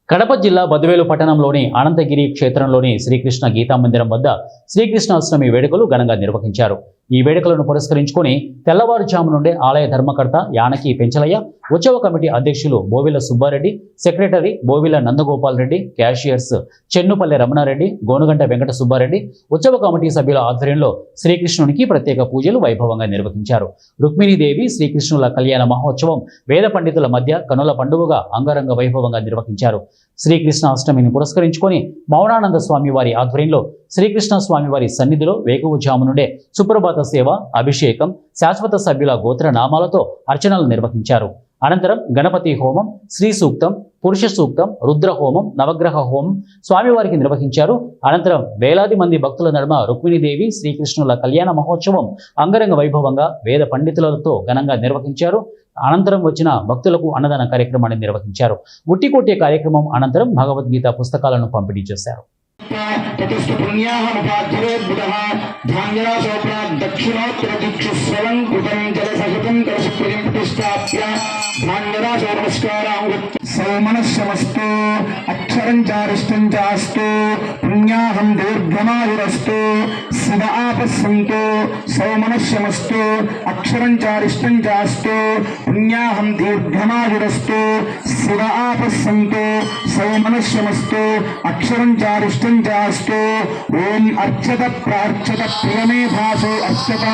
కడప జిల్లా బద్వేలు పట్టణంలోని అనంతగిరి క్షేత్రంలోని శ్రీకృష్ణ గీతా మందిరం వద్ద శ్రీకృష్ణాష్టమి వేడుకలు ఘనంగా నిర్వహించారు. ఈ వేడుకలను పురస్కరించుకొని తెల్లవారుజాము నుండే ఆలయ ధర్మకర్త యానకి పెంచలయ్య, ఉత్సవ కమిటీ అధ్యక్షులు బోవిల సుబ్బారెడ్డి, సెక్రటరీ బోవిల నందగోపాల్ రెడ్డి, క్యాషియర్స్ చెన్నుపల్లె రమణారెడ్డి, గోనుగంట వెంకట సుబ్బారెడ్డి, ఉత్సవ కమిటీ సభ్యుల ఆధ్వర్యంలో శ్రీకృష్ణునికి ప్రత్యేక పూజలు వైభవంగా నిర్వహించారు. రుక్మిణీదేవి శ్రీకృష్ణుల కళ్యాణ మహోత్సవం వేద పండితుల మధ్య కనుల పండుగగా అంగరంగ వైభవంగా నిర్వహించారు. శ్రీకృష్ణ అష్టమిని పురస్కరించుకొని మౌనానంద స్వామి వారి ఆధ్వర్యంలో శ్రీకృష్ణ స్వామి వారి సన్నిధిలో వేకువజాము నుండే సుప్రభాత సేవ, అభిషేకం, శాశ్వత సభ్యుల గోత్ర నామాలతో అర్చనలు నిర్వహించారు. అనంతరం గణపతి హోమం, శ్రీ సూక్తం, పురుష సూక్తం, రుద్ర హోమం, నవగ్రహ హోమం స్వామివారికి నిర్వహించారు. అనంతరం వేలాది మంది భక్తుల నడుమ రుక్మిణీదేవి శ్రీకృష్ణుల కళ్యాణ మహోత్సవం అంగరంగ వైభవంగా వేద పండితులతో ఘనంగా నిర్వహించారు. అనంతరం వచ్చిన భక్తులకు అన్నదాన కార్యక్రమాన్ని నిర్వహించారు. ఉట్టికొట్టే కార్యక్రమం అనంతరం భగవద్గీత పుస్తకాలను పంపిణీ చేశారు. సౌమనస్యమస్తు అక్షరం చారిష్టం చాస్తు పుణ్యాహం దీర్ఘమాయురస్తు శివ ఆపస్సంతు సౌమనస్యమస్తు అక్షరం చారిష్టం చాస్తు పుణ్యాహం దీర్ఘమాయురస్తు శివ ఆపస్సంతు సౌమనస్యమస్తు అక్షరం చారిష్టం చాస్తు ఓం అర్చత ప్రార్చత ప్రియమే భాసో అర్చత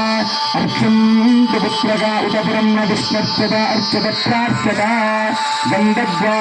అర్చంతు పుత్రక ఉతపురం న విష్ణర్చత అర్చత ప్రార్చత గంధద్వా